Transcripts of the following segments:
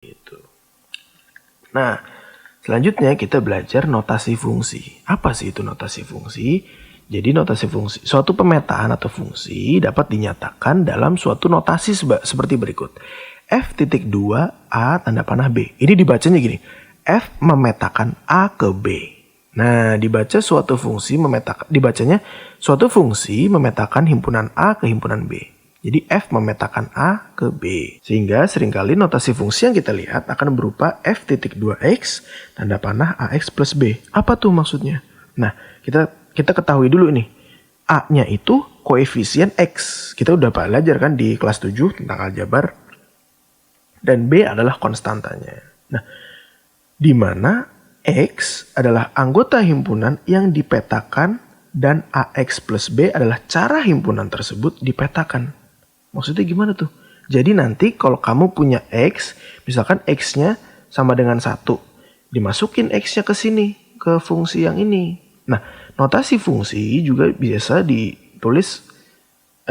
Gitu. Nah, selanjutnya kita belajar notasi fungsi. Apa sih itu notasi fungsi? Jadi notasi fungsi, suatu pemetaan atau fungsi dapat dinyatakan dalam suatu notasi seperti berikut. F.2 A tanda panah B. Ini dibacanya gini. F memetakan A ke B. Nah, dibacanya suatu fungsi memetakan himpunan A ke himpunan B. Jadi F memetakan A ke B. Sehingga seringkali notasi fungsi yang kita lihat akan berupa F.2x tanda panah AX plus B. Apa tuh maksudnya? Nah, kita ketahui dulu nih. A-nya itu koefisien X. Kita udah belajar kan di kelas 7 tentang aljabar. Dan B adalah konstantanya. Nah, di mana X adalah anggota himpunan yang dipetakan dan AX plus B adalah cara himpunan tersebut dipetakan. Maksudnya gimana tuh? Jadi nanti kalau kamu punya X, misalkan X-nya sama dengan 1. Dimasukin X-nya ke sini, ke fungsi yang ini. Nah, notasi fungsi juga biasa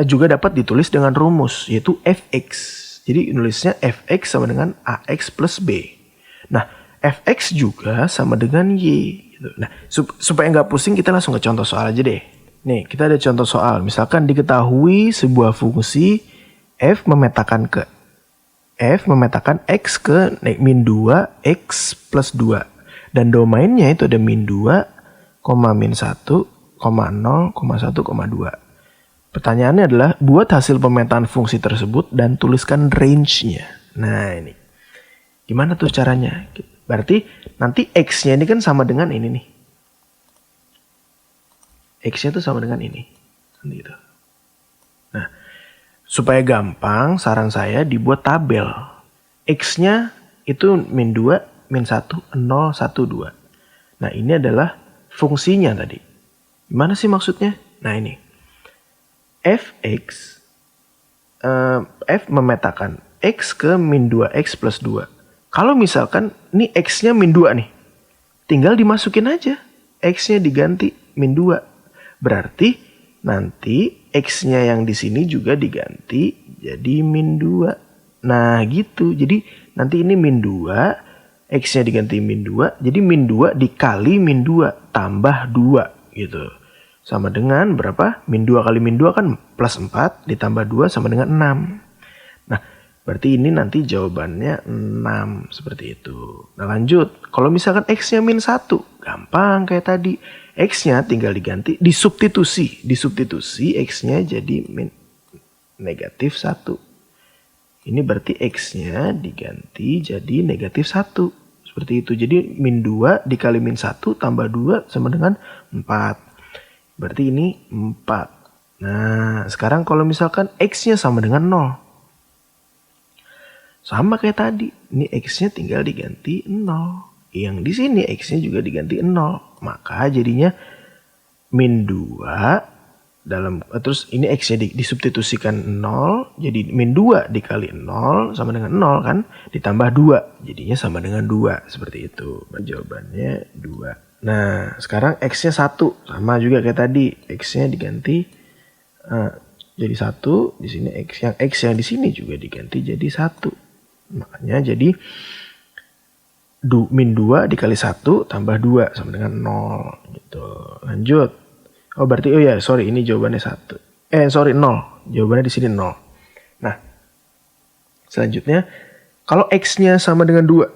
juga dapat ditulis dengan rumus, yaitu Fx. Jadi nulisnya Fx sama dengan AX plus B. Nah, Fx juga sama dengan Y. Gitu. Nah, supaya nggak pusing kita langsung ke contoh soal aja deh. Nih, kita ada contoh soal. Misalkan diketahui sebuah fungsi F memetakan X ke min 2 X plus 2. Dan domainnya itu ada min 2, min 1, 0, 1, 2. Pertanyaannya adalah buat hasil pemetaan fungsi tersebut dan tuliskan range-nya. Nah ini. Gimana tuh caranya? Berarti nanti X-nya ini kan sama dengan ini nih. X-nya tuh sama dengan ini. Gitu. Nah, supaya gampang saran saya dibuat tabel. X-nya itu min 2, min 1, 0, 1, 2. Nah ini adalah fungsinya tadi. Gimana sih maksudnya? Nah ini. Fx, F memetakan X ke min 2X plus 2. Kalau misalkan ini X-nya min 2 nih. Tinggal dimasukin aja. X-nya diganti min 2. Berarti nanti X-nya yang di sini juga diganti jadi min 2. Nah gitu. Jadi nanti ini min 2. X-nya diganti min 2. Jadi min 2 dikali min 2 tambah 2 gitu. Sama dengan berapa? Min 2 kali min 2 kan plus 4 ditambah 2 sama dengan 6. Nah, berarti ini nanti jawabannya 6 seperti itu. Nah, lanjut. Kalau misalkan X-nya min 1, gampang kayak tadi. X-nya tinggal diganti, disubstitusi. Disubstitusi X-nya jadi negatif 1. Ini berarti X-nya diganti jadi negatif 1. Seperti itu. Jadi min 2 dikali min 1 tambah 2 sama dengan 4. Berarti ini 4. Nah, sekarang kalau misalkan X-nya sama dengan 0. Sama kayak tadi. Ini X-nya tinggal diganti 0. Yang di sini X-nya juga diganti 0. Maka jadinya min 2 terus ini X-nya disubstitusikan 0. Jadi min 2 dikali 0 sama dengan 0 kan. Ditambah 2. Jadinya sama dengan 2. Seperti itu. Jawabannya 2. Nah, sekarang X-nya 1. Sama juga kayak tadi. X-nya diganti jadi 1. Di sini X yang di sini juga diganti jadi 1. Makanya jadi min 2 dikali 1 tambah 2 sama dengan 0. Gitu. Lanjut. Oh, berarti ini jawabannya 1. 0. Jawabannya di sini 0. Nah, selanjutnya kalau X-nya sama dengan 2.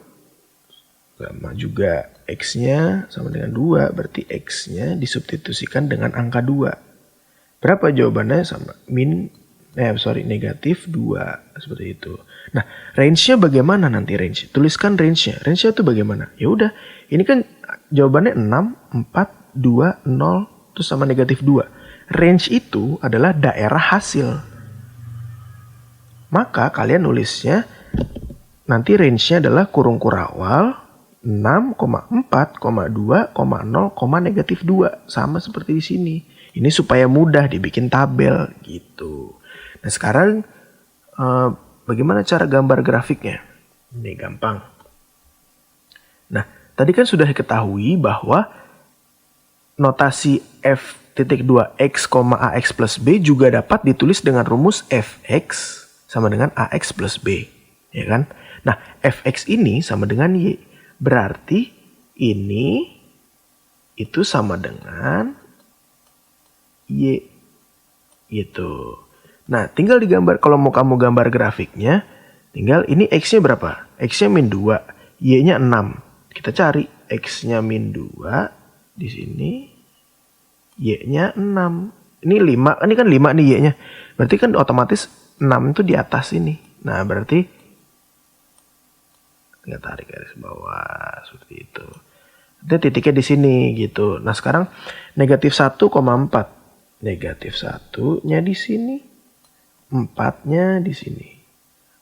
Sama juga. X-nya sama dengan 2, berarti X-nya disubstitusikan dengan angka 2. Berapa jawabannya? Sama negatif 2. Seperti itu. Nah, range-nya bagaimana nanti range? Tuliskan range-nya. Range-nya itu bagaimana? Ya udah, ini kan jawabannya 6, 4, 2, 0, terus sama negatif 2. Range itu adalah daerah hasil. Maka kalian nulisnya, nanti range-nya adalah kurung kurawal, 6, 4, 2, 0, negatif 2. Sama seperti di sini. Ini supaya mudah dibikin tabel gitu. Nah sekarang bagaimana cara gambar grafiknya? Ini gampang. Nah tadi kan sudah diketahui bahwa notasi F.2x, AX plus B juga dapat ditulis dengan rumus Fx sama dengan AX plus B. Ya kan? Nah, fx ini sama dengan y. Berarti ini itu sama dengan y. Gitu. Nah, tinggal digambar. Kalau mau kamu gambar grafiknya, tinggal ini x-nya berapa? X-nya min 2, y-nya 6. Kita cari x-nya min 2 di sini, y-nya 6. Ini 5, ini kan 5 nih y-nya. Berarti kan otomatis 6 itu di atas ini. Nah, berarti tinggal tarik garis bawah seperti itu. Itu titiknya di sini gitu. Nah, sekarang negatif 1,4. Negatif 1-nya di sini, 4-nya di sini.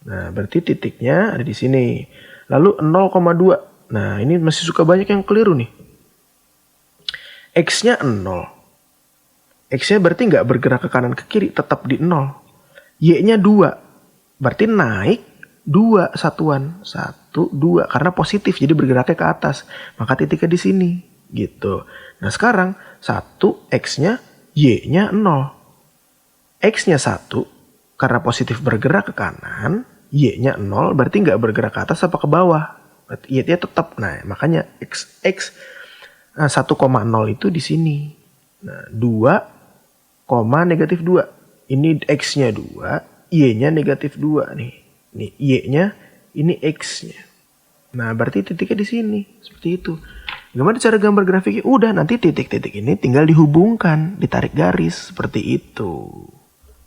Nah, berarti titiknya ada di sini. Lalu 0,2. Nah, ini masih suka banyak yang keliru nih. X-nya 0. X-nya berarti nggak bergerak ke kanan ke kiri, tetap di 0. Y-nya 2. Berarti naik 2 satuan. 1, 2. Karena positif, jadi bergeraknya ke atas. Maka titiknya di sini. Gitu. Nah, sekarang 1, X-nya, Y-nya 0. X-nya 1, karena positif bergerak ke kanan, Y-nya 0, berarti nggak bergerak ke atas apa ke bawah. Berarti Y-nya tetap. Nah, makanya X 1,0 itu di sini. Nah, 2, negatif 2. Ini X-nya 2, Y-nya negatif 2 nih. Ini Y-nya, ini X-nya. Nah, berarti titiknya di sini. Seperti itu. Gimana cara gambar grafiknya? Udah, nanti titik-titik ini tinggal dihubungkan, ditarik garis seperti itu.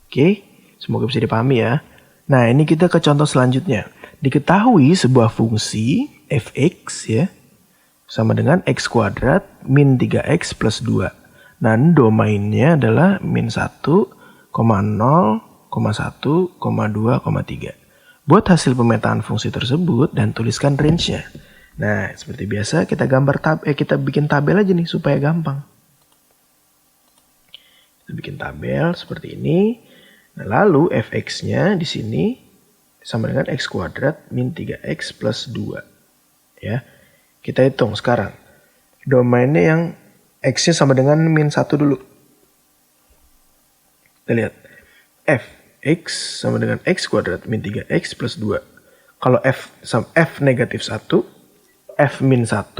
Oke, semoga bisa dipahami ya. Nah, ini kita ke contoh selanjutnya. Diketahui sebuah fungsi fx ya sama dengan x kuadrat min 3x plus 2. Nah, domainnya adalah min 1, 0, 1, 2, 3. Buat hasil pemetaan fungsi tersebut dan tuliskan range-nya. Nah, seperti biasa kita kita bikin tabel aja nih supaya gampang. Kita bikin tabel seperti ini. Nah, lalu fx-nya di sini sama dengan x kuadrat min 3x plus 2. Ya. Kita hitung sekarang. Domainnya yang x-nya sama dengan min 1 dulu. Kita lihat. Fx sama dengan x kuadrat min 3x plus 2. Kalau f negatif 1, f min 1,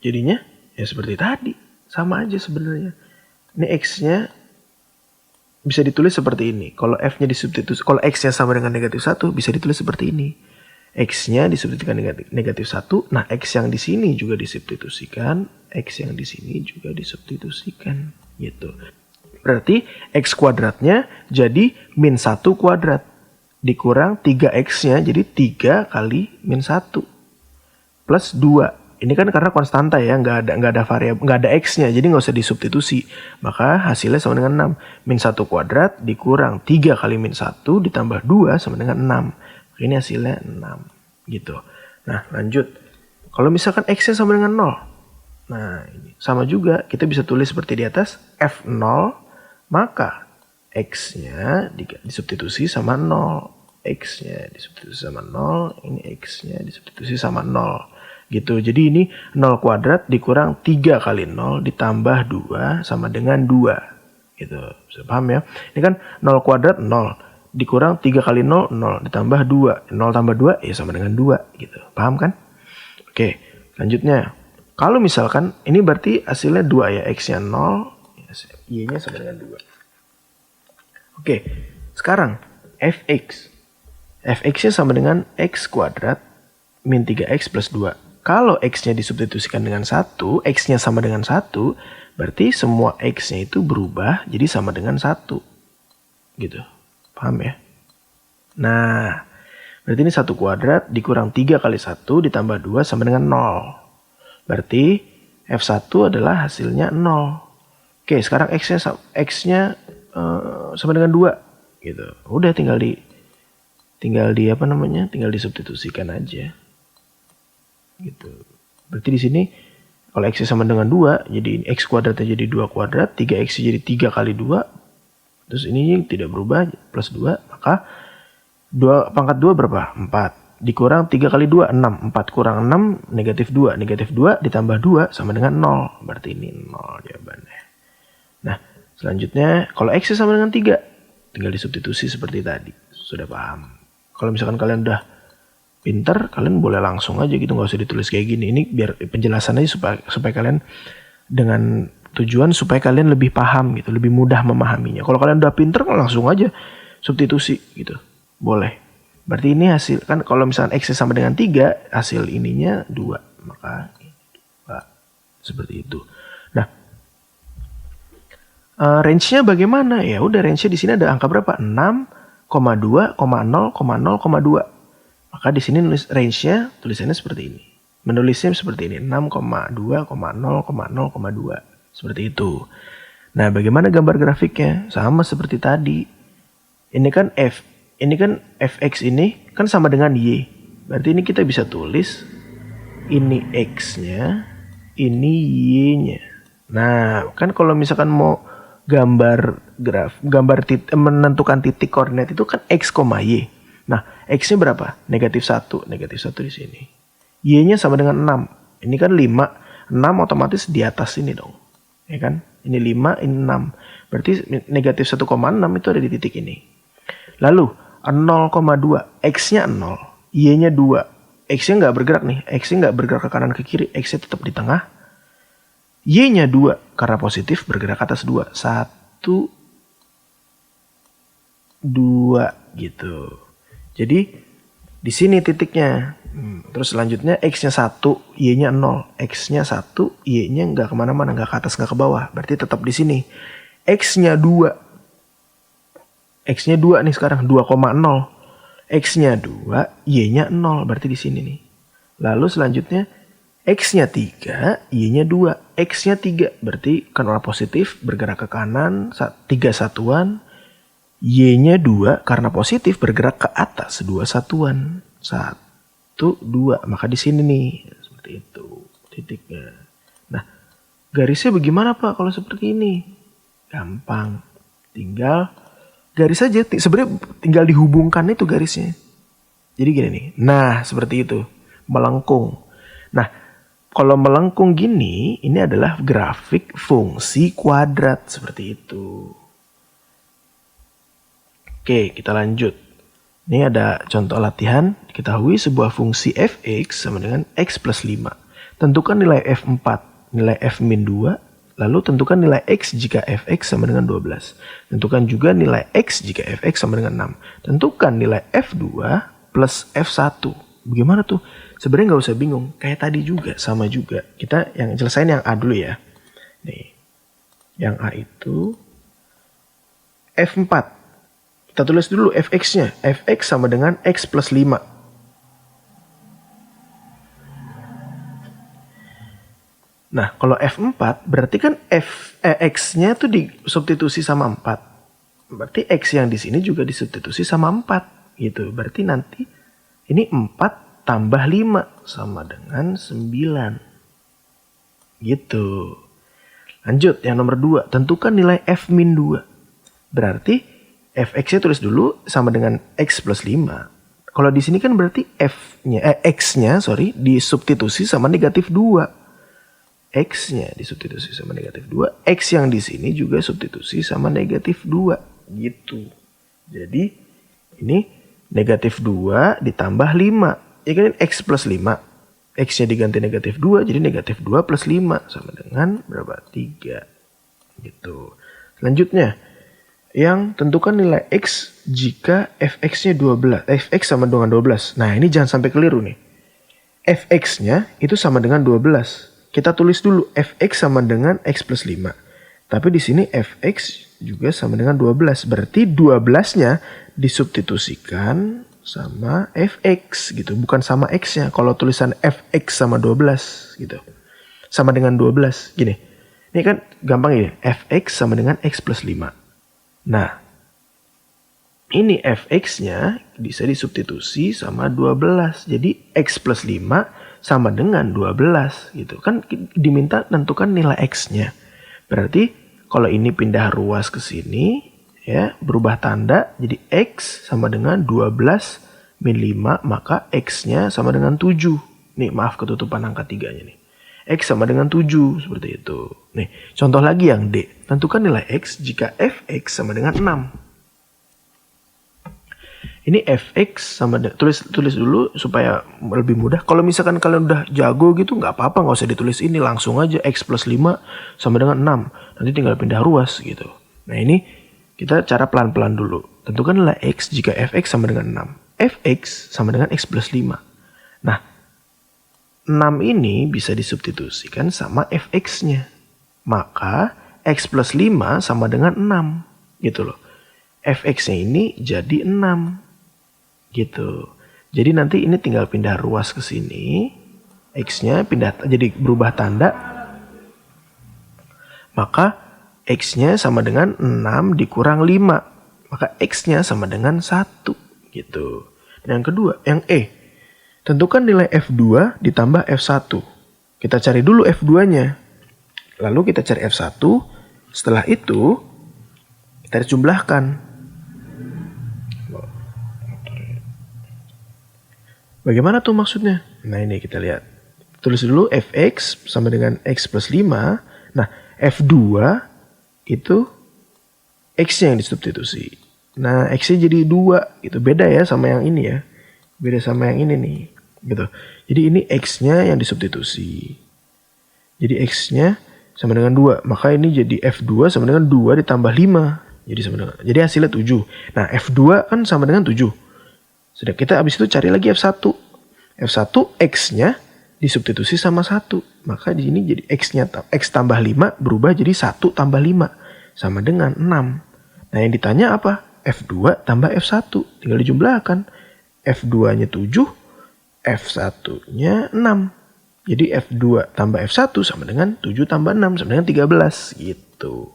jadinya ya seperti tadi. Sama aja sebenarnya. Ini x-nya bisa ditulis seperti ini. Kalau f-nya disubstitusi, kalau x-nya sama dengan negatif 1, bisa ditulis seperti ini. X-nya disubstitusikan negatif 1. Nah, x yang di sini juga disubstitusikan. X yang di sini juga disubstitusikan. Gitu. Berarti x kuadratnya jadi min 1 kuadrat. Dikurang 3x-nya jadi 3 kali min 1. Plus 2. Ini kan karena konstanta ya, nggak ada variabel, nggak ada x-nya, jadi nggak usah disubstitusi. Maka hasilnya sama dengan 6. Min 1 kuadrat dikurang 3 kali min 1 ditambah 2 sama dengan 6. Ini hasilnya 6. Gitu. Nah, lanjut. Kalau misalkan x-nya sama dengan 0. Nah, ini sama juga. Kita bisa tulis seperti di atas. F0, maka x-nya disubstitusi sama 0. X-nya disubstitusi sama 0. Ini x-nya disubstitusi sama 0. Gitu. Jadi ini 0 kuadrat dikurang 3 kali 0 ditambah 2 sama dengan 2. Gitu. Bisa paham ya? Ini kan 0 kuadrat 0 dikurang 3 kali 0, 0 ditambah 2. 0 tambah 2 ya sama dengan 2. Gitu. Paham kan? Oke. Selanjutnya. Kalau misalkan ini berarti hasilnya 2 ya. X-nya 0, Y-nya sama dengan 2. Oke. Sekarang fx. Fx-nya sama dengan x kuadrat min 3x plus 2. Kalau x-nya disubstitusikan dengan 1, x-nya sama dengan 1, berarti semua x-nya itu berubah jadi sama dengan 1. Gitu. Paham ya? Nah, berarti ini 1 kuadrat dikurang 3 kali 1 ditambah 2 sama dengan 0. Berarti f1 adalah hasilnya 0. Oke, sekarang x-nya sama dengan 2. Gitu. Udah tinggal disubstitusikan aja. Gitu. Berarti di sini kalau x sama dengan 2, jadi x kuadratnya jadi 2 kuadrat, 3x jadi 3 kali 2. Terus ini tidak berubah plus 2, maka 2 pangkat 2 berapa? 4. Dikurang 3 kali 2, 6. 4 kurang 6, negatif 2. Negatif 2 ditambah 2 sama dengan 0. Berarti ini 0 jawabannya. Nah, selanjutnya kalau x sama dengan 3, tinggal disubstitusi seperti tadi. Sudah paham? Kalau misalkan kalian udah pinter, kalian boleh langsung aja gitu, nggak usah ditulis kayak gini. Ini biar penjelasan aja supaya kalian dengan tujuan supaya kalian lebih paham gitu, lebih mudah memahaminya. Kalau kalian udah pinter, langsung aja substitusi gitu, boleh. Berarti ini hasil, kan kalau misalkan X sama dengan 3, hasil ininya 2, maka seperti itu. Nah, range-nya bagaimana? Ya udah, range-nya di sini ada angka berapa? 6,2,0,0,2. Maka di sini nulis range-nya, tulisannya seperti ini. Menulisnya seperti ini, 6,2,0,0,2. Seperti itu. Nah, bagaimana gambar grafiknya? Sama seperti tadi. Ini kan fx ini kan sama dengan y. Berarti ini kita bisa tulis ini x-nya, ini y-nya. Nah, kan kalau misalkan mau menentukan titik koordinat itu kan x, y. Nah, x-nya berapa? Negatif 1 di sini. Y-nya sama dengan 6. Ini kan 5. 6 otomatis di atas ini dong. Ya kan? Ini 5, ini 6. Berarti negatif 1,6 itu ada di titik ini. Lalu, 0,2. X-nya 0. Y-nya 2. X-nya nggak bergerak nih. X-nya nggak bergerak ke kanan ke kiri. X-nya tetap di tengah. Y-nya 2. Karena positif bergerak ke atas 2. 1, 2 gitu. Jadi di sini titiknya. Terus selanjutnya X-nya 1, Y-nya 0. X-nya 1, Y-nya nggak kemana-mana, nggak ke atas, nggak ke bawah. Berarti tetap di sini. X-nya 2. X-nya 2 nih sekarang, 2,0. X-nya 2, Y-nya 0. Berarti di sini nih. Lalu selanjutnya X-nya 3, Y-nya 2. X-nya 3, berarti kan arah positif, bergerak ke kanan, 3 satuan. Y-nya 2, karena positif bergerak ke atas 2 satuan. 1, 2. Maka di sini nih, seperti itu titiknya. Nah, garisnya bagaimana Pak kalau seperti ini? Gampang. Tinggal garis aja, sebenarnya tinggal dihubungkan itu garisnya. Jadi gini nih. Nah, seperti itu. Melengkung. Nah, kalau melengkung gini, ini adalah grafik fungsi kuadrat seperti itu. Oke, kita lanjut. Ini ada contoh latihan. Ketahui sebuah fungsi fx sama dengan x plus 5. Tentukan nilai f4, nilai f min 2. Lalu tentukan nilai x jika fx sama dengan 12. Tentukan juga nilai x jika fx sama dengan 6. Tentukan nilai f2 plus f1. Bagaimana tuh? Sebenarnya nggak usah bingung. Kayak tadi juga, sama juga. Kita yang selesain yang A dulu ya. Nih. Yang A itu f4. Kita tulis dulu fx-nya. Fx sama dengan x plus 5. Nah, kalau f4 berarti kan x-nya tuh disubstitusi sama 4. Berarti x yang di sini juga disubstitusi sama 4 gitu. Berarti nanti ini 4 tambah 5 sama dengan 9. Gitu. Lanjut yang nomor 2, tentukan nilai f min 2. Berarti fx-nya tulis dulu sama dengan x plus 5. Kalau di sini kan berarti x-nya disubstitusi sama negatif 2. X-nya disubstitusi sama negatif 2. X yang di sini juga substitusi sama negatif 2. Gitu. Jadi ini negatif 2 ditambah 5. Ya kan x plus 5. X-nya diganti negatif 2. Jadi negatif 2 plus 5 sama dengan berapa? 3. Gitu. Selanjutnya. Yang tentukan nilai x jika fx-nya 12. Fx sama dengan 12. Nah ini jangan sampai keliru nih. Fx-nya itu sama dengan 12. Kita tulis dulu fx sama dengan x plus 5. Tapi di sini fx juga sama dengan 12. Berarti 12-nya disubstitusikan sama fx gitu. Bukan sama x-nya. Kalau tulisan fx sama 12 gitu. Sama dengan 12. Gini. Ini kan gampang ya. Fx sama dengan x plus 5. Nah, ini fx-nya bisa disubstitusi sama 12. Jadi x plus 5 sama dengan 12 gitu. Kan diminta tentukan nilai x-nya. Berarti kalau ini pindah ruas ke sini ya, berubah tanda jadi x sama dengan 12 min 5, maka x-nya sama dengan 7. Nih, maaf ketutupan angka 3-nya nih. X sama dengan 7, seperti itu. Nih, contoh lagi yang D. Tentukan nilai X jika fx sama dengan 6. Ini fx sama tulis dulu supaya lebih mudah. Kalau misalkan kalian udah jago gitu nggak apa-apa, nggak usah ditulis ini, langsung aja x plus 5 sama dengan 6. Nanti tinggal pindah ruas gitu. Nah ini kita cara pelan-pelan dulu. Tentukanlah x jika fx sama dengan 6. Fx sama dengan x plus 5. Nah 6 ini bisa disubstitusikan sama fx-nya. Maka x plus 5 sama dengan 6 gitu loh. Fx-nya ini jadi 6 gitu. Jadi nanti ini tinggal pindah ruas ke sini. X-nya pindah jadi berubah tanda. Maka X-nya sama dengan 6 dikurang 5. Maka X-nya sama dengan 1 gitu. Dan yang kedua, yang E. Tentukan nilai F2 ditambah F1. Kita cari dulu F2-nya. Lalu kita cari F1. Setelah itu kita jumlahkan. Bagaimana tuh maksudnya? Nah ini kita lihat. Tulis dulu fx sama dengan x plus 5. Nah f2 itu x-nya yang disubstitusi. Nah x-nya jadi 2. Itu beda ya sama yang ini ya. Beda sama yang ini nih. Gitu. Jadi ini x-nya yang disubstitusi. Jadi x-nya sama dengan 2. Maka ini jadi f2 sama dengan 2 ditambah 5. Jadi hasilnya 7. Nah f2 kan sama dengan 7. Sudah, kita habis itu cari lagi F1. F1 X-nya disubstitusi sama 1. Maka di sini jadi X-nya X tambah 5 berubah jadi 1 tambah 5. Sama dengan 6. Nah yang ditanya apa? F2 tambah F1. Tinggal dijumlahkan. F2-nya 7. F1-nya 6. Jadi F2 tambah F1 sama dengan 7 tambah 6. Sama dengan 13. Gitu.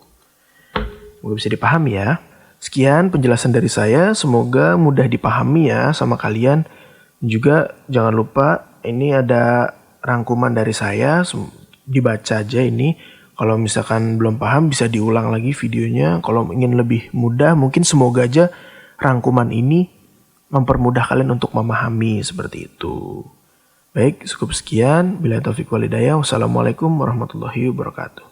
Semoga bisa dipahami ya. Sekian penjelasan dari saya, semoga mudah dipahami ya sama kalian. Juga jangan lupa ini ada rangkuman dari saya, dibaca aja ini. Kalau misalkan belum paham bisa diulang lagi videonya. Kalau ingin lebih mudah mungkin semoga aja rangkuman ini mempermudah kalian untuk memahami seperti itu. Baik, cukup sekian. Billahi taufiq wal hidayah. Wassalamualaikum warahmatullahi wabarakatuh.